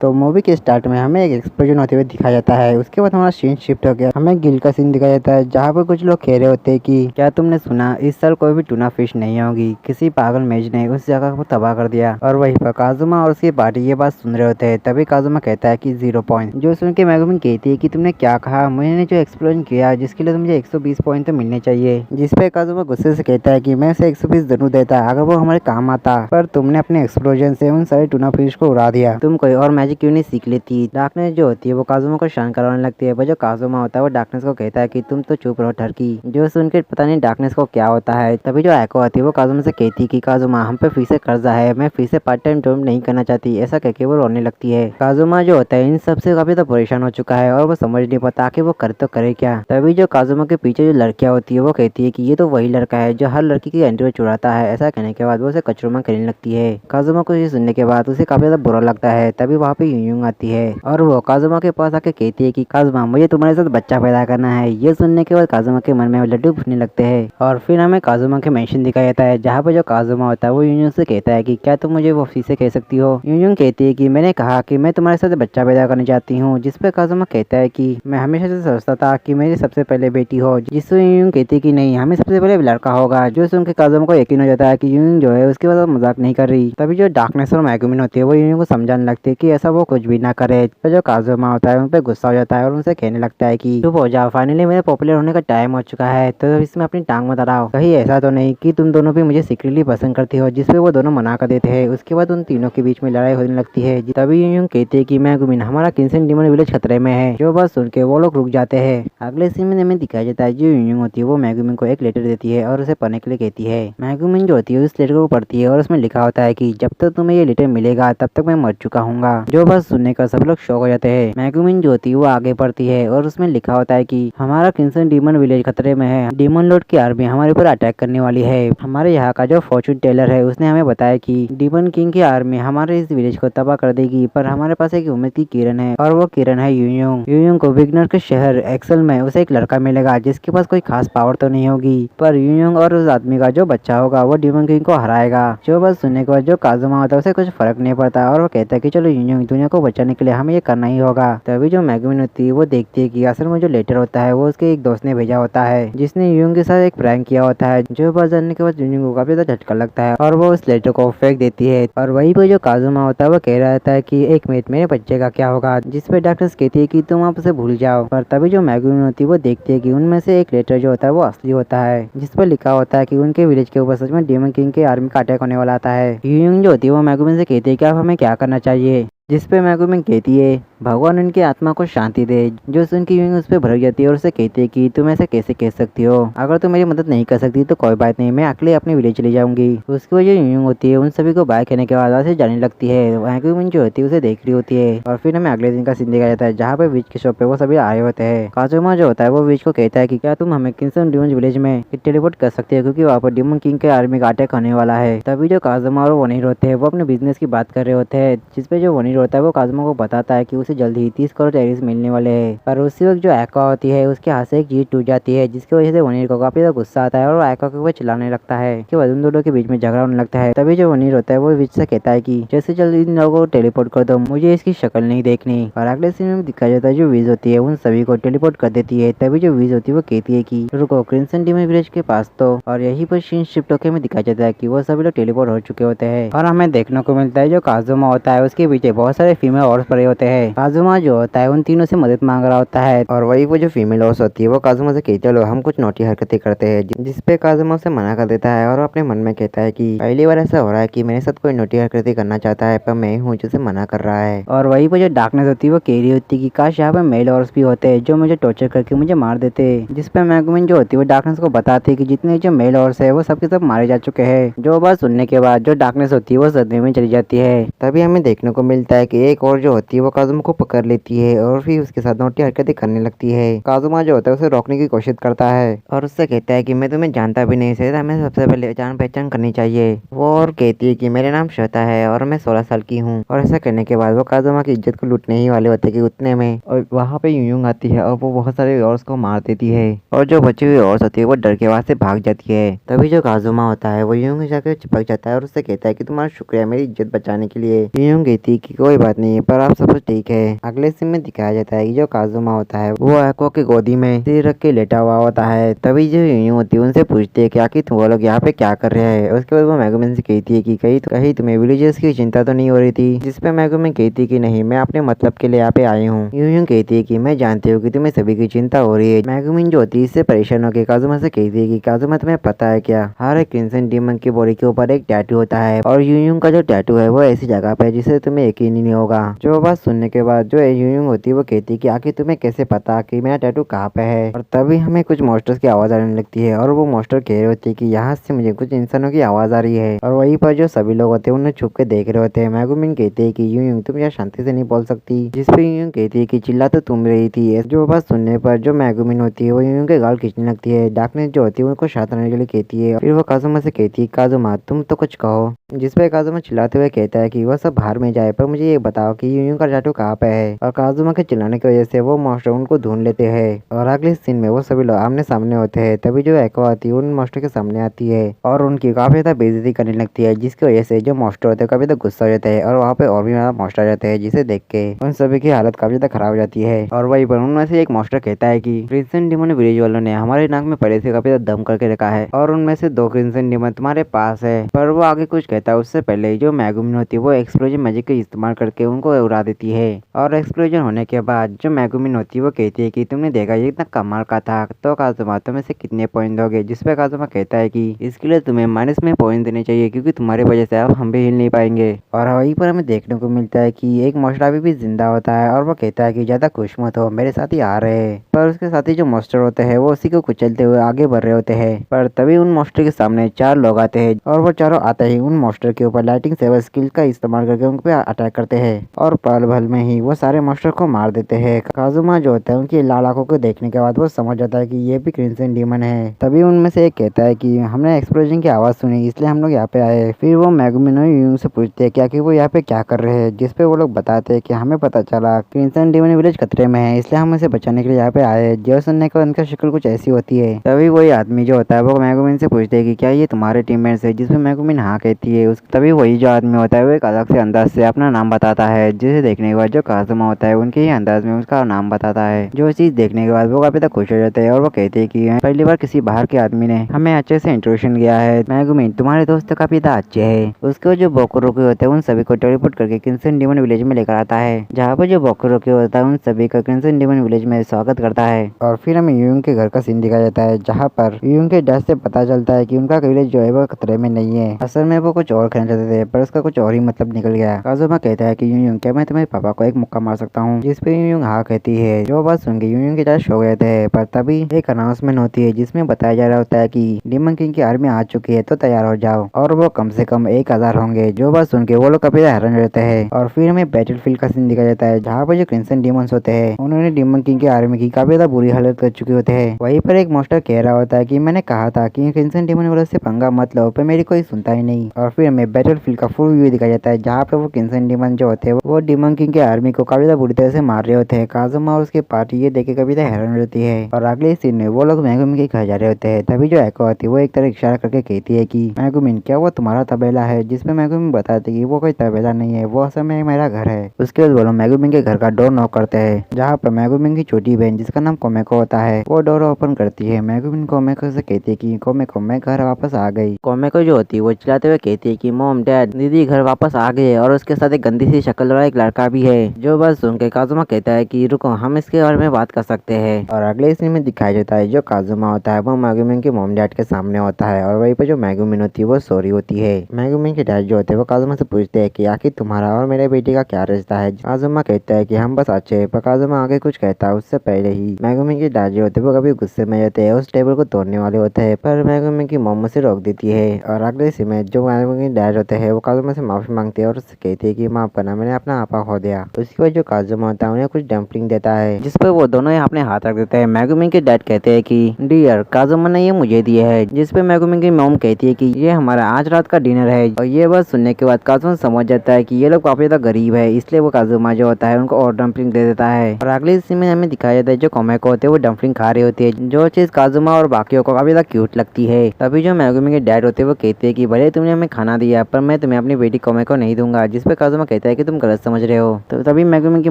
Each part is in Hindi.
तो मूवी के स्टार्ट में हमें एक एक्सप्लोजन होते हुए दिखाया जाता है। उसके बाद हमारा सीन शिफ्ट हो गया, हमें गिल का सीन दिखाया जाता है जहाँ पर कुछ लोग कह रहे होते हैं कि क्या तुमने सुना इस साल कोई भी टूना फिश नहीं होगी, किसी पागल मेज ने उस जगह को तबाह कर दिया। और वहीं पर काजुमा और उसकी पार्टी ये बात सुन रहे होते हैं। तभी काजुमा कहता है कि 0 पॉइंट, जो सुन के मेगुमिन कहती है कि तुमने क्या कहा, मैंने जो एक्सप्लोजन किया जिसके लिए मुझे 120 पॉइंट तो मिलने चाहिए। जिसपे काजुमा गुस्से से कहता है कि मैं उसे 120 जरूर देता अगर वो हमारे काम आता, पर तुमने अपने एक्सप्लोजन से उन सारे टूना फिश को उड़ा दिया। तुम कोई और मैजिक क्यों नहीं सीख लेती। डार्कनेस जो होती है वो काजुमा को शांत करवाने लगती है, पर जो काजुमा होता है वो डार्कनेस को कहता है कि तुम तो चुप रहो टर्की। जो सुनकर पता नहीं डार्कनेस को क्या होता है। तभी जो एको आती है वो काजुमा से कहती है कि काजुमा हम पे फिर से कर्जा है, मैं फिर से पार्ट टाइम जॉब नहीं करना चाहती। ऐसा कहकर वो रोने लगती है। काजुमा जो होता है इन सबसे काफी तो परेशान हो चुका है और वो समझ नहीं पाता कि वो कर तो करे क्या। तभी जो काजुमा के पीछे जो लड़कियां होती है वो कहती है कि ये तो वही लड़का है जो हर लड़की की एंट्री चुराता है। ऐसा कहने के बाद वो उसे कचरों में खेलने लगती है। काजुमा को ये सुनने के बाद उसे काफी ज्यादा बुरा लगता है। तभी वहाँ पे यूं आती है और वो काजुमा के पास आके कहती है कि काजुमा मुझे तुम्हारे साथ बच्चा पैदा करना है। ये सुनने के बाद काजुमा के मन में लड्डू फूटने लगते हैं। और फिर हमें काजुमा के मेंशन दिखाया जाता है जहाँ पे जो काजुमा होता है वो यूं से कहता है कि क्या तुम मुझे वो फिर से कह सकती हो। यूं कहती है कि मैंने कहा कि मैं तुम्हारे साथ बच्चा पैदा करना चाहती हूँ। जिसपे काजुमा कहता है कि मैं हमेशा से सोचता था कि मेरी सबसे पहले बेटी हो। जिससे यूं कहती है कि नहीं हमें सबसे पहले लड़का होगा। जो सुन के काजुमा को यकीन हो जाता है कि यूं जो है उसके बाद मजाक नहीं कर रही। तभी जो डार्कनेस और मेगुमिन होती है वो यूं को समझाने लगती है कि ऐसा वो कुछ भी ना करे। तो जो काजुमा होता है उन पे गुस्सा हो जाता है और उनसे कहने लगता है कि चुप हो जाओ, फाइनली मेरे पॉपुलर होने का टाइम हो चुका है, तो इसमें अपनी टांग मत अड़ाओ। कहीं ऐसा तो नहीं कि तुम दोनों भी मुझे सीक्रेटली पसंद करती हो। जिसपे वो दोनों मना कर देते हैं। उसके बाद उन तीनों के बीच में लड़ाई होने लगती है। तभी यूं कहते हैं कि मेगुमिन हमारा किंसन डीमन विलेज खतरे में है। जो बात सुन के वो लोग रुक जाते हैं। अगले सीन में हमें दिखाया जाता है जो यूं होती है वो मेगुमिन को एक लेटर देती है और उसे पढ़ने के लिए कहती है। मेगुमिन जो होती है उस लेटर को पढ़ती है और उसमें लिखा होता है कि जब तक तुम्हें ये लेटर मिलेगा तब तक मैं मर चुका हूँ। जो बात सुनने का सब लोग शौक हो जाते हैं। मेगुमिन जो होती है वो आगे बढ़ती है और उसमें लिखा होता है कि हमारा किंसन डीमन विलेज खतरे में है। डीमन लॉर्ड की आर्मी हमारे ऊपर अटैक करने वाली है। हमारे यहाँ का जो फॉर्चून टेलर है उसने हमें बताया कि डीमन किंग की आर्मी हमारे इस विलेज को तबाह कर देगी, पर हमारे पास एक उम्मीद की किरण है और वो किरण है यूयोंग। यूयोंग को विग्नर के शहर एक्सेल में उसे एक लड़का मिलेगा जिसके पास कोई खास पावर तो नहीं होगी, पर यूयोंग और उस आदमी का जो बच्चा होगा वो डीमन किंग को हराएगा। जो बात सुनने के बाद जो काजुमा होता है उसे कुछ फर्क नहीं पड़ता और वो कहता है कि चलो यूयोंग दुनिया को बचाने के लिए हमें ये करना ही होगा। तभी जो मेगुमिन होती है वो देखती है कि असल में जो लेटर होता है वो उसके एक दोस्त ने भेजा होता है जिसने यूयोंग के साथ एक प्रैंक किया होता है। जो बात जानने के बाद यूयोंग को काफी ज्यादा झटका लगता है और वो उस लेटर को फेंक देती है। और वही पे जो काजुमा होता है वो कह रहा था कि एक मिनट मेरे बच्चे का क्या होगा। जिसपे डॉक्टर्स कहती है कि तुम आप उसे भूल जाओ। पर तभी जो मेगुमिन होती है वो देखती है कि उनमें से एक लेटर जो होता है वो असली होता है जिस पर लिखा होता है कि उनके विलेज के ऊपर सच में डीमन किंग के आर्मी का अटैक होने वाला आता है। यूयोंग जो होती है वो मेगुमिन से कहती है कि आप हमें क्या करना चाहिए। जिसपे मेगुमिन कहती है भगवान उनकी आत्मा को शांति दे। जो सुन के यूयोंग उस पर भड़क जाती है और उसे कहती है कि तुम ऐसे कैसे कह सकती हो, अगर तुम मेरी मदद नहीं कर सकती तो कोई बात नहीं, मैं अकेले अपने विलेज चली जाऊंगी। उसकी वजह यूयोंग होती है उन सभी को बाय कहने के बाद वहाँ से जाने लगती है। मेगुमिन जो होती है उसे देख रही होती है। और फिर हमें अगले दिन का सीन दिखाया जाता है जहाँ पे विच के शॉप पे वो सभी आए होते हैं। काजुमा जो होता है वो विच को कहता है कि क्या तुम हमें किंसन डीमन विलेज में टेलीपोर्ट कर सकते हो क्योंकि वहाँ पर डीमन किंग के आर्मी का अटैक होने वाला है। तभी जो काजुमा और वनीर होते हैं वो अपने बिजनेस की बात कर रहे होते हैं। जिसपे जो वनीर होता है वो काजुमा को बताता है कि उसे जल्द ही 30 करोड़ टेरिस मिलने वाले हैं। पर उसी वक्त जो आयका होती है उसके हाथ से एक चीज टूट जाती है जिसकी वजह से वनीर को काफी ज्यादा गुस्सा आता है और आयका के ऊपर चिल्लाने लगता है कि उन दोनों के बीच में झगड़ा होने लगता है। तभी जो वनीर होता है वो विच से कहता है कि जैसे जल्द इन लोगों को टेलीपोर्ट कर दो, मुझे इसकी शक्ल नहीं देखनी। और अगले सीन में दिखाया जाता है जो विज होती है उन सभी को टेलीपोर्ट कर देती है। तभी जो विज होती है वो कहती है कि रुको क्रिंसन डीमन विलेज के पास तो। और यही पर सीन शिफ्ट होकर में दिखाया जाता है कि वो सभी लोग टेलीपोर्ट हो चुके होते हैं। और हमें देखने को मिलता है जो काजुमा होता है उसके पीछे बहुत सारे फीमेल हॉर्स पड़े होते हैं। काजुमा जो होता है उन तीनों से मदद मांग रहा होता है और वही वो जो फीमेल हॉर्स होती है वो काजुमा से कहती है चलो हम कुछ नोटी हरकतें करते हैं। जिसपे काजुमा उसे मना कर देता है और अपने मन में कहता है कि पहली बार ऐसा हो रहा है कि मेरे साथ कोई नोटी हरकतें करना चाहता है पर मैं हूँ जिसे मना कर रहा है। और वही पर जो डार्कनेस होती है वो कह रही होती है कि काश यहाँ पे मेल हॉर्स भी होते जो मुझे टॉर्चर करके मुझे मार देते। जिसपे मेगुमिन जो होती है वो डार्कनेस को बताती है कि जितने जो मेल हॉर्स है वो सबके सब मारे जा चुके हैं। जो बात सुनने के बाद जो डार्कनेस होती है वो सदमे में चली जाती है। तभी हमें देखने को मिलता है कि एक और जो होती है वो काजुमा को पकड़ लेती है और फिर उसके साथ नौटी हरकतें करने लगती है। काजुमा जो होता है उसे रोकने की कोशिश करता है और उससे कहता है कि मैं तुम्हें जानता भी नहीं, शायद हमें सबसे पहले जान पहचान करनी चाहिए। वो और कहती है कि मेरा नाम श्वेता है और मैं 16 साल की हूँ। और ऐसा करने के बाद वो काजुमा की इज्जत को लूटने ही वाले होते कि उतने में और वहाँ पे यूं आती है और वो बहुत सारे औरस को मार देती है और जो बची हुई औरस होती है वो डर के वहाँ से भाग जाती है। तभी जो काजुमा होता है वो यूं जाकर चिपक जाता है और उससे कहता है कि तुम्हारा शुक्रिया मेरी इज्जत बचाने के लिए। यूं कहती है कि कोई बात नहीं, पर आप सब कुछ ठीक है। अगले सीन में दिखाया जाता है कि जो काजुमा होता है वो एक्वा की गोदी में सिर रख के लेटा हुआ होता है। तभी जो यूं होती है उनसे पूछती है कि आखिर तुम लोग यहाँ पे क्या कर रहे हैं। उसके बाद वो मेगुमिन से कहती है कि कहीं तुम्हें विलेजर्स की चिंता तो नहीं हो रही थी। जिसपे मेगुमिन कहती है कि नहीं, मैं अपने मतलब के लिए यहाँ पे आई हूँ। यूं कहती है कि मैं जानती हूँ कि तुम्हें सभी की चिंता हो रही है। मेगुमिन जो होती है इससे परेशान होकर काजुमा से कहती है कि काजुमा तुम्हें पता है क्या, हर एक क्रिम्सन डीमन की बॉडी के ऊपर एक टैटू होता है और यूं का जो टैटू है वो ऐसी जगह पे है जिसे तुम्हें यकीन ही नहीं होगा। जो बात सुनने के बाद जो यूं होती है वो कहती है कि आखिर तुम्हें कैसे पता कि मेरा टैटू कहाँ पे है। और तभी हमें कुछ मॉन्स्टर्स की आवाज आने लगती है और वो मॉन्स्टर कह रहे होते हैं कि यहाँ से मुझे कुछ इंसानों की आवाज आ रही है। और वहीं पर जो सभी लोग होते हैं उन्हें छुप के देख रहे होते हैं। मेगुमिन कहते हैं कि यूं तुम यहाँ शांति से नहीं बोल सकती। जिसपे यूं कहती है कि चिल्ला तो तुम रही थी। जो बात सुनने पर जो मेगुमिन होती है वो यूं के गाल खींचने लगती है। डार्कनेस जो होती है उनको शांत रहने के लिए कहती है। फिर वो काजुमा से कहती है काजुमा तुम तो कुछ कहो। जिसपे काजुमा चिल्लाते हुए कहता है कि वह सब बाहर में जाए, पर मुझे ये बताओ कि यूं का टैटू कहाँ पे है। और काजुमा के चिल्लाने की वजह से वो मॉन्स्टर उनको ढूंढ लेते हैं और अगले सीन में वो सभी लोग आमने सामने होते हैं। तभी जो एक्वा आती है उन मॉन्स्टर के सामने आती है और उनकी काफी ज्यादा बेइज्जती करने लगती है। जिसकी वजह से जो मॉन्स्टर होते हैं काफी ज्यादा गुस्सा हो जाते हैं और वहाँ पे और भी ज्यादा मॉन्स्टर आ जाते हैं, जिसे देख के उन सभी की हालत काफी ज्यादा खराब हो जाती है। और वहीं पर उनमें से एक मॉन्स्टर कहता है कि क्रिम्सन डीमन विलेज वालों ने हमारे नाक में पहले से काफी ज्यादा दम करके रखा है और उनमें से 2 क्रिम्सन डीमन तुम्हारे पास है। पर वो आगे कुछ कहता है उससे पहले जो मेगुमिन होती है वो एक्सप्लोजन मैजिक का इस्तेमाल करके उनको उड़ा देती है। और एक्सप्लोजन होने के बाद जो मेगुमिन होती है वो कहती है कि तुमने देखा ये इतना कमाल का था, तो काजुमा तुम्हें से कितने पॉइंट दोगे। जिसपे काजुमा कहता है कि इसके लिए तुम्हें माइनस में पॉइंट देने चाहिए क्योंकि तुम्हारी वजह से अब हम भी हिल नहीं पाएंगे। और वहीं पर हमें देखने को मिलता है कि एक मॉन्स्टर अभी भी जिंदा होता है और वो कहता है कि ज्यादा खुश मत हो, मेरे साथ ही आ रहे हैं। पर उसके साथ ही जो मॉन्स्टर होते हैं वो उसी को कुचलते हुए आगे बढ़ रहे होते हैं। पर तभी उन मॉन्स्टर के सामने 4 लोग आते हैं और वो चारों आते ही उन मॉन्स्टर के ऊपर लाइटिंग सेवर स्किल का इस्तेमाल करके उन पे अटैक करते हैं और पल भर में ही वो सारे मॉन्स्टर को मार देते हैं। काजुमा जो होता है उनकी लाल आंखों को देखने के बाद वो समझ जाता है कि ये भी क्रिम्सन डीमन है। तभी उनमें से एक कहता है कि हमने एक्सप्लोजन की आवाज सुनी इसलिए हम लोग यहाँ पे आए। फिर वो मेगुमिन और यूं से पूछते हैं कि वो यहाँ पे क्या कर रहे हैं। जिसपे वो लोग बताते हैं कि हमें पता चला क्रिम्सन डीमन विलेज खतरे में है, इसलिए हम इसे बचाने के लिए यहाँ पे आए। जो सुनने का उनका शक्ल कुछ ऐसी होती है। तभी वही आदमी जो होता है वो मेगुमिन से पूछते है कि क्या ये तुम्हारे टीममेट्स है। जिसमें मेगुमिन हाँ कहती है। तभी वही जो आदमी होता है वो एक अलग से अंदाज से अपना नाम बताता है, जिसे देखने के बाद जो काजुमा होता है उनके ही अंदाज में उसका नाम बताता है। जो चीज देखने के बाद वो काफी तक खुश हो जाते हैं और वो कहते हैं कि पहली बार किसी बाहर के आदमी ने हमें अच्छे से इंट्रोडक्शन किया है। मेगुमिन तुम्हारे दोस्त काफी ज्यादा अच्छे है। उसके जो बोकुरोकी होते हैं उन सभी को टेलीपोर्ट करके क्रिम्सन डीमन विलेज में लेकर आता है, जहाँ पर जो बोकुरोकी होता है उन सभी का क्रिम्सन डीमन विलेज में स्वागत करता है। और फिर हमें यूं के घर का सीन दिखाया जाता है, जहाँ पर यूं के डर से पता चलता है कि उनका विलेज जो है वो खतरे में नहीं है। असल में वो कुछ और करना चाहते थे पर उसका कुछ और ही मतलब निकल गया। काजुमा कहता है कि यूं क्या मैं तुम्हारे पापा को एक मुक्का मार सकता हूँ। जिसपे यूं हाँ कहती है। जो बात सुन के यूं के डर हो गए थे। पर तभी एक अनाउंसमेंट होती है जिसमें बताया जा रहा होता है कि डीमन किंग की आर्मी आ चुकी है, तो तैयार हो जाओ। और वो कम से कम 1000 होंगे। जो बात सुन के वो लोग काफी हैरान रहते हैं। और फिर हमें बैटलफील्ड का सीन दिखाया जाता है, जहाँ पर जो क्रिम्सन डीमंस होते हैं उन्होंने डीमन किंग की आर्मी की काफी ज्यादा बुरी हालत कर चुके होते हैं। वहीं पर एक मॉन्स्टर कह रहा होता है कि मैंने कहा था कि क्रिम्सन डीमन वालों से पंगा मत लो, पर मेरी कोई सुनता ही नहीं। और फिर हमें बैटलफील्ड का फुल व्यू दिखाया जाता है, जहाँ पे वो क्रिम्सन डीमन जो होते हैं वो डीमन किंग के आर्मी को काफी ज्यादा बुरी तरह से मार रहे होते हैं। काजुमा और उसके पार्टी ये देख के काफी ज्यादा हैरान रहती है। और अगले सीन में वो लोग मेगुमिन के घर जा रहे होते हैं। तभी जो एक्वा होती है वो एक तरह इशारा करके कहती है कि मेगुमिन क्या वो तुम्हारा तबेला है। जिसमें मेगुमिन बताती है कि वो कोई तबेला नहीं है, वो असल में मेरा घर है। उसके बाद वो लोग मेगुमिन के घर का डोर नॉक करते हैं, जहाँ पर मेगुमिन की छोटी बहन जिसका नाम कोमेको होता है वो डोर ओपन करती है। मेगुमिन कोमेको से कहती है कि कोमेको मैं घर वापस आ गई। कोमेको जो होती है वो चिल्लाते हुए कहती है कि मॉम डैड दीदी घर वापस आ गए और उसके साथ एक गंदी सी शक्ल वाला एक लड़का भी है। जो बात सुन के काजुमा कहता है कि रुको हम इसके बारे में बात कर सकते हैं। और अगले सीन में दिखाया जाता है जो काजुमा होता है वो मेगुमिन के मॉम डैड के सामने होता है और वहीं पर जो मेगुमिन होती है वो सॉरी होती है। मेगुमिन के डैड जो होते हैं वो काजुमा से पूछते हैं कि आखिर तुम्हारा और मेरे बेटे का क्या रिश्ता है। काजुमा कहता है कि हम बस अच्छे हैं। पर काजुमा आगे कुछ कहता है उससे पहले ही मेगुमिन के डैड जो होते हैं वो कभी गुस्से में जाते हैं, उस टेबल को तोड़ने वाले होते हैं, पर मेगुमिन की मॉम से रोक देती है। और अगले सीन में जो मेगुमिन के डैड होते हैं वो काजुमा से माफी मांगते हैं और उससे कहती है कि माफ करना मैंने अपना आपा खो दिया। उसके बाद जो काजुमा होता है उन्हें कुछ डम्पलिंग देता है, जिस पर वो दोनों अपने हाथ रख देते हैं। मेगुमिन के डैड कहते हैं कि डियर काजुमा ने ये मुझे दिया है, जिस पे मेगुमिन की मॉम कहती है कि ये हमारा आज रात का डिनर है। और ये बात सुनने के बाद काजुमा समझ जाता है कि ये लोग काफी ज्यादा गरीब है, इसलिए वो काजुमा जो होता है उनको और डम्पलिंग दे देता है। और अगले सीन में हमें दिखाया जाता है जो कोमेको होते हैं वो डम्पलिंग खा रहे होते हैं, जो चीज काजुमा और बाकियों को काफी ज्यादा क्यूट लगती है। तभी जो मेगुमिन के डैड होते हैं वो कहते हैं कि भले तुमने हमें खाना दिया पर मैं तुम्हें अपनी बेटी कोमेको नहीं दूंगा, जिस पे काजुमा कहता है कि तुम गलत समझ रहे हो। तो तभी मेगुमिन की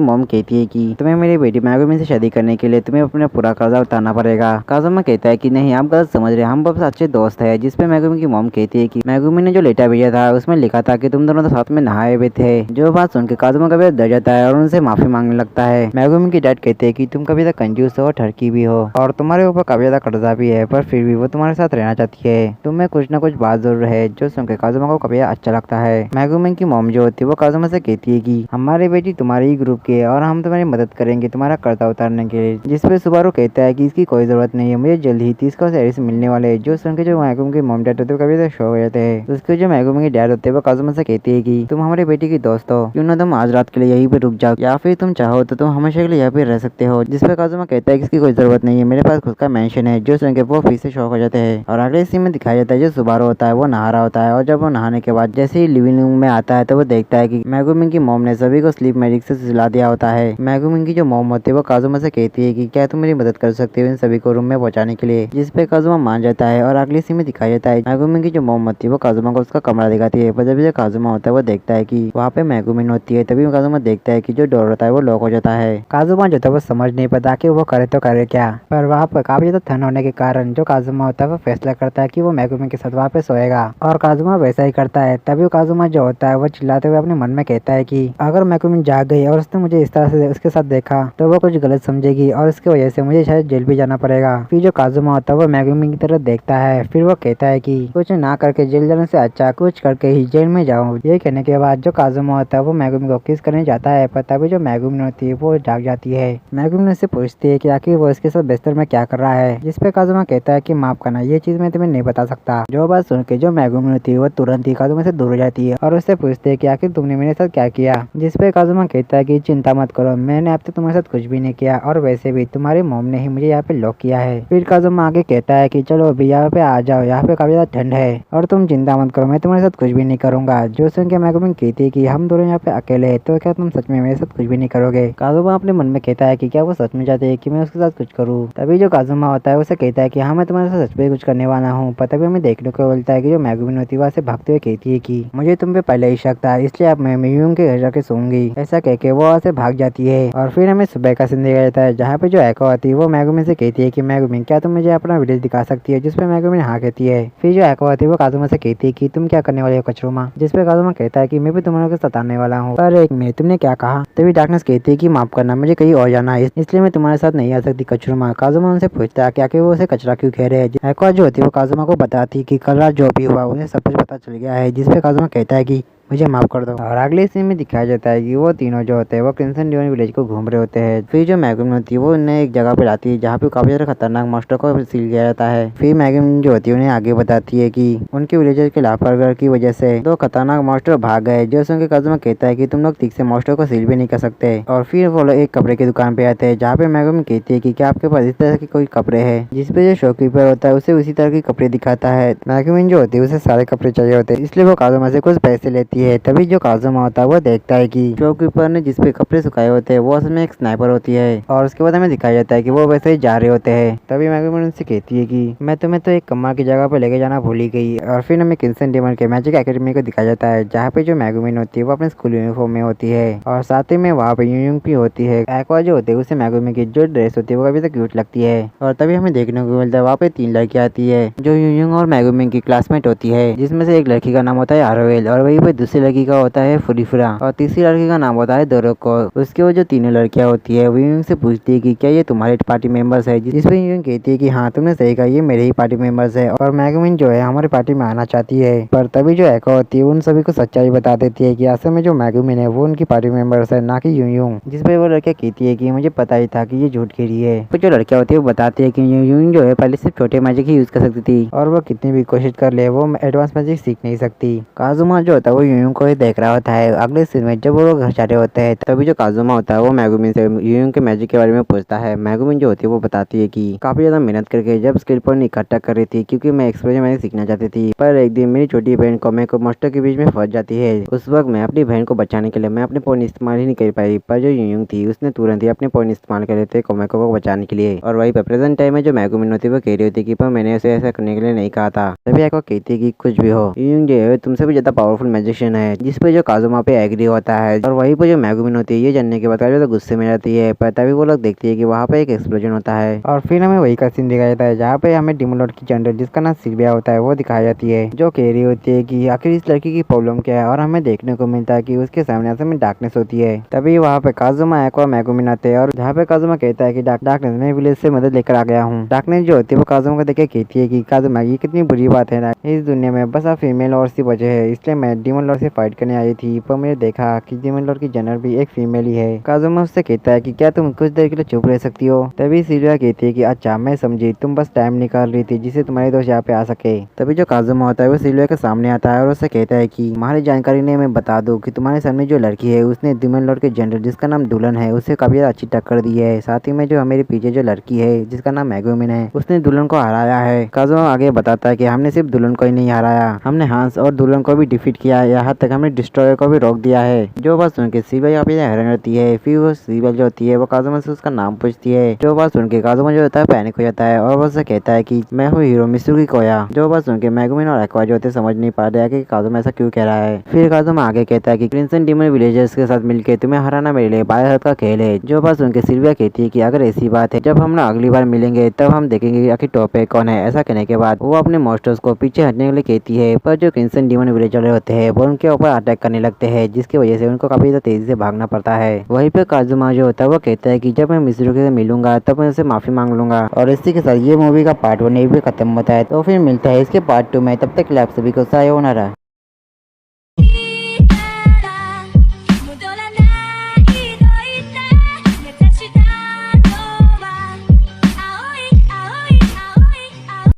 मॉम कहती है कि तुम्हें मेरी बेटी मेगुमिन से शादी करने के लिए तुम्हें अपना पूरा कर्जा उतारना पड़ेगा। काजुमा कहता है कि नहीं, आप गलत समझ रहे हैं, हम बस अच्छे दोस्त है। जिस पे मेगुमिन की मॉम कहती है कि मेगुमिन ने जो लेटर भेजा था उसमें लिखा था कि तुम दोनों तो साथ में नहाए हुए थे। जो बात सुनकर काजुमा कभी डर जाता है और उनसे माफी मांगने लगता है। मेगुमिन की डैड कहते हैं कि तुम कभी तक कंजूस हो, ठरकी भी हो और तुम्हारे ऊपर काफी ज्यादा कर्जा भी है, पर फिर भी वो तुम्हारे साथ रहना चाहती है। तुम्हें कुछ न कुछ बात जरूर है। जो सुनकर काजुमा को काफी अच्छा लगता है। मेगुमिन की मॉम जो होती है वो काजुमा से कहती है कि हमारी बेटी तुम्हारे ही ग्रुप की है और हम तुम्हारी मदद करेंगे तुम्हारा कर्जा उतारने के लिए। जिस पे सुबारू कहता है कि इसकी कोई जरूरत नहीं है, मुझे जल्द ही 30 का सैलरी से मिलने वाले है। जो सुनकर जो मेगुमिन की मॉम डैड होते हैं कभी शो हो जाते हैं। उसके जो मेगुमिन के डैड होते हैं वो काजुमा से कहती है कि तुम हमारी बेटी की दोस्त हो, क्यों ना तुम आज रात के लिए यहीं पे रुक जाओ, या फिर तुम चाहो तो तुम हमेशा के लिए यहाँ पे रह सकते हो। जिस पे काजुमा कहता है कि इसकी कोई जरूरत नहीं है, मेरे पास खुद का मेंशन है। जो सुनकर वो फिर से शौक हो जाते हैं। और अगले सीन में दिखाया जाता है जो सुबारू होता है वो नहा रहा होता है और जब वो नहाने के बाद जैसे ही लिविंग रूम में आता है तो वो देखता है कि मेगुमिन की मॉम ने सभी को स्लीप मैजिक से सुला दिया होता है। मेगुमिन की जो मॉम होती है वो काजुमा से कहती है कि क्या तुम मेरी मदद कर सकते हो इन सभी को रूम में पहुंचाने के लिए, जिस पे काजुमा मान जाता है। और अगले सीन में दिखाया जाता है मेगुमिन की जो मॉम होती है वो काजुमा को उसका कमरा दिखाती है, पर जब जो काजुमा होता है वो देखता है कि वहाँ पे मेगुमिन होती है। तभी काजुमा देखता है कि जो डोर होता है वो लॉक हो जाता है। काजुमा जो था वो समझ नहीं पाता कि वो करे तो करे क्या, पर वहाँ पर काफी ज्यादा ठंड होने के कारण जो काजुमा होता है वो फैसला करता है कि वो मेगुमिन के साथ वहाँ पे सोएगा। और काजुमा वैसा ही करता है। तभी काजुमा जो होता है वो चिल्लाते हुए अपने मन में कहता है कि अगर मेगुमिन जाग गई और उसने मुझे इस तरह से उसके साथ देखा तो वो कुछ गलत समझेगी और इसकी वजह से मुझे शायद जेल भी जाना पड़ेगा। फिर जो काजुमा होता है वो मेगुमिन की तरफ देखता है, फिर वो कहता है कि कुछ ना करके जेल जाने से अच्छा कुछ करके ही जेल में जाऊं। ये कहने के बाद जो काजुमा होता है वो मेगुमिन को किस करने जाता है, पर तभी जो मेगुमिन होती है वो जाग जाती है। मेगुमिन उससे पूछती है कि आखिर वो इसके साथ बिस्तर में क्या कर रहा है, जिस पे काजुमा कहता है कि माफ करना, ये चीज मैं तुम्हें नहीं बता सकता। जो बात सुन के जो मेगुमिन होती है वो तुरंत ही काजुमा से दूर हो जाती है और उससे पूछती है कि आखिर तुमने मेरे साथ क्या किया, जिस पे काजुमा कहता है कि चिंता मत करो, मैंने अब तक तुम्हारे साथ कुछ भी नहीं किया और वैसे भी तुम्हारी मॉम ने ही मुझे यहाँ पे लॉक किया है। फिर काजुमा आगे कहता है कि चलो अभी यहाँ पे आ जाओ, यहाँ पे काफी ज्यादा ठंड है और तुम चिंता मत करो, मैं तुम्हारे साथ कुछ भी नहीं करूंगा। जो सुन के मेगुमिन कहती है कि हम दोनों यहाँ पे अकेले हैं, तो क्या तुम सच में मेरे साथ कुछ भी नहीं करोगे। काजुमा अपने मन में कहता है कि क्या वो सच में चाहते है कि मैं उसके साथ कुछ करूँ। तभी जो काजुमा होता है उसे कहता है कि हाँ मैं तुम्हारे साथ सच में कुछ करने वाला हूँ। पर तभी हमें देखने को मिलता है कि जो मेगुमिन होती है वहाँ से भागते हुए कहती है कि मुझे तुम पे पहले ही शक था, इसलिए अब मैं यूं के घर जाके सोऊंगी। ऐसा कह के वो वहाँ से भाग जाती है। और फिर हमें सुबह का सीन दिखाया जाता है जहाँ पे जो एको आती है वो मेगुमिन से कहती है कि मेगुमिन क्या तुम मुझे अपना विलेज दिखा सकती है, जिसपे मेगुमिन हाँ कहती है। फिर जो एको आती है वो काजुमा से कहती है कि तुम क्या करने वाले हो कचरूमा, जिसपे काजुमा कहता है कि मैं भी तुम लोगों को सताने वाला हूँ। पर एक मिनट, तुमने क्या कहा। तभी डार्कनेस कहती है कि माफ करना, मुझे कहीं और जाना है, इसलिए मैं तुम्हारे साथ नहीं आ सकती कचरूमा। काजुमा उनसे पूछता है कि आखिर वो उसे कचरा क्यों कह रहे हैं। एको जो होती है वो काजुमा को बताती कि कल रात जो भी हुआ उन्हें सब कुछ पता चल गया है, जिसपे काजुमा कहता है कि मुझे माफ कर दो। और अगले सीन में दिखाया जाता है कि वो तीनों जो होते हैं वो क्रिम्सन ड्यून विलेज को घूम रहे होते हैं। फिर जो मेगुमिन होती है वो उन्हें एक जगह पे लाती है जहाँ पे काफी सारे खतरनाक मॉन्स्टर को सील किया जाता है। फिर मेगुमिन जो होती है उन्हें आगे बताती है कि उनके विलेजर्स के लापरवाही की वजह से 2 खतरनाक मॉन्स्टर भाग गए। जो सुन के काजुमा कहता है कि तुम लोग ठीक से मॉन्स्टर को सील भी नहीं कर सकते। और फिर वो लोग एक कपड़े की दुकान पे आते हैं जहाँ पे मेगुमिन कहती है कि क्या आपके पास इस तरह के कोई कपड़े है, जिसपे जो शॉपकीपर होता है उसे उसी तरह के कपड़े दिखाता है। मेगुमिन जो होती है उसे सारे कपड़े चाहिए होते हैं, इसलिए वो काजुमा से कुछ पैसे लेती है। तभी जो काजुमा होता है वो देखता है कि शॉपकीपर ने जिसपे कपड़े सुखाए होते हैं वो असल में एक स्नाइपर होती है। और उसके बाद हमें दिखाया जाता है कि वो वैसे ही जा रहे होते हैं। तभी मेगुमिन उनसे कहती है कि मैं तुम्हें तो एक कमाल की जगह पे लेके जाना भूल ही गई। और फिर हमें क्रिम्सन ड्यून के मैजिक एकेडमी को दिखाया जाता है जहाँ पे जो मेगुमिन होती है वो अपने स्कूल यूनिफॉर्म में होती है और साथ ही में वहाँ पे यूनियन भी होती है। एक्वा जो होती है उसे मेगुमिन की जो ड्रेस होती है वो काफी क्यूट लगती है। और तभी हमें देखने को मिलता है वहाँ पे 3 लड़कियाँ आती है जो यूनियन और मेगुमिन की क्लासमेट होती है, जिसमें से एक लड़की का नाम होता है आरोवेल और वहीं पे दूसरी लड़की का होता है फुरीफुरा और तीसरी लड़की का नाम होता है दोरोको। उसके वो जो तीनों लड़कियां होती है वो यूं से पूछती है कि क्या ये तुम्हारे पार्टी मेंबर्स है, जिसपे यूं कहती है कि हाँ तुमने सही कहा, ये मेरे ही पार्टी मेंबर्स है और मेगुमिन जो है हमारी पार्टी में आना चाहती है। पर तभी जो एको होती है उन सभी को सच्चाई बता देती है कि असल में जो मेगुमिन है वो उनकी पार्टी मेंबर्स है, ना कि यूं। जिसपे वो लड़कियां कहती है कि मुझे पता ही था कि ये झूठ कह रही है। फिर जो लड़कियां होती है वो बताती है कि यूं जो है पहले सिर्फ छोटे मैजिक ही यूज कर सकती थी और वो कितनी भी कोशिश कर ले वो एडवांस मैजिक सीख नहीं सकती। काजुमा जो होता है वो यूयूंग को ही देख रहा होता है। अगले सीन में जब वो लोग घर जा रहे होते हैं तभी जो काजुमा होता है वो मेगुमिन से यूयूंग के मैजिक के बारे में पूछता है। मेगुमिन जो होती है वो बताती है कि काफी ज्यादा मेहनत करके जब स्किल पॉइंट इकट्ठा कर रही थी क्योंकि मैं एक्सप्लोजन मैजिक सीखना चाहती थी, पर एक दिन मेरी छोटी बहन कोमेको मॉन्स्टर के बीच में फंस जाती है। उस वक्त मैं अपनी बहन को बचाने के लिए मैं अपने पॉइंट इस्तेमाल ही नहीं कर पाई, पर जो यूयूंग थी उसने तुरंत ही अपने पॉइंट इस्तेमाल कर लेते कोमेको को बचाने के लिए। और वही पे प्रेजेंट टाइम में जो मेगुमिन होती है वो कह रही होती है कि पर मैंने उसे ऐसा करने के लिए नहीं कहा था। तभी आको कहती है कि कुछ भी हो, यूयूंग जो है तुमसे भी ज्यादा पावरफुल मैजिशियन है, जिस पे जो काजुमा पे एग्री होता है। और वहीं पे जो मेगुमिन होती है ये जानने के बाद काफी ज्यादा गुस्से में जाती है, पर तभी वो लोग देखती है कि वहाँ पे एक एक्सप्लोजन होता है। और फिर हमें वही का सीन दिखाया जाता है जहाँ पे हमें डेमन लॉर्ड की जनरल जिसका नाम सिल्विया होता है वो दिखाई जाती है, जो कह रही होती है कि आखिर इस लड़की की प्रॉब्लम क्या है। और हमें देखने को मिलता है कि उसके सामने असल में डार्कनेस होती है। तभी वहाँ पे काजुमा एक्वा मेगुमिन आते हैं और जहाँ पे काजुमा कहता है कि डार्कनेस मैं विलेज से मदद लेकर आ गया हूँ। डार्कनेस जो होती है वो काजुमा को देख के कहती है कि काजुमा ये कितनी बुरी बात है ना, इस दुनिया में बस आप फीमेल और सी वजह है, इसलिए मैं डीमन लॉर्ड से फाइट करने आई थी, पर मैंने देखा कि डीमन लॉर्ड की जनरल भी एक फीमेल ही है। काजुमा उससे कहता है कि क्या तुम कुछ देर के लिए चुप रह सकती हो। तभी सिल्विया कहती है कि अच्छा मैं समझी, तुम बस टाइम निकाल रही थी जिससे तुम्हारे दोस्त यहाँ पे आ सके। तभी जो काजुमा होता है वो सिल्विया के सामने आता है और उससे कहता है कि हमारी जानकारी ने मैं बता दूं कि तुम्हारे सामने जो लड़की है उसने डीमन लॉर्ड के जनरल जिसका नाम दुल्हन है उससे काफी अच्छी टक्कर दी है। साथ ही में जो हमारे पीछे जो लड़की है जिसका नाम मेगुमिन है उसने दुल्हन को हराया है। काजुमा आगे बताता है कि हमने सिर्फ दुल्हन को ही नहीं हराया, हमने हांस और दुल्हन को भी डिफीट किया, यहाँ तक हमने डिस्ट्रॉयर को भी रोक दिया है। जो बात सुन के सिल्विया यहाँ पे हैरान रहती है। फिर वो सिल्विया जो होती है वो काजुमा से उसका नाम पूछती है। जो बात सुन के काजुमा जो होता है पैनिक हो जाता है और वो उससे कहता है कि मैं हूँ हीरो मित्सुकी कोया। जो बात सुन के मेगुमिन और एक्वा जो होते समझ नहीं पा रहे कि काजुमा ऐसा क्यों कह रहा है। फिर काजुमा आगे कहता है कि क्रिम्सन डीमन विलेजर्स के साथ मिलकर तुम्हें हराना मेरे लिए बाएं हाथ का खेल है। जो बात सुन के सिल्विया कहती है कि अगर ऐसी बात है, जब हम लोग अगली बार मिलेंगे तब हम देखेंगे आखिर टॉप पे कौन है। ऐसा कहने के बाद वो अपने मॉन्स्टर्स को पीछे हटने के लिए कहती है, पर जो क्रिम्सन डीमन विलेजर होते हैं वो उनके ऊपर अटैक करने लगते हैं, जिसकी वजह से उनको काफी तेजी से भागना पड़ता है। वहीं पे काजुमा जो होता है वो कहता है कि जब मैं मित्सुकी से मिलूंगा तब मैं उसे माफी मांग लूंगा। और इसी के साथ ये मूवी का पार्ट 1 भी खत्म होता है। तो फिर मिलता है इसके पार्ट 2 में, तब तक के लिए आप सभी को सायोनारा।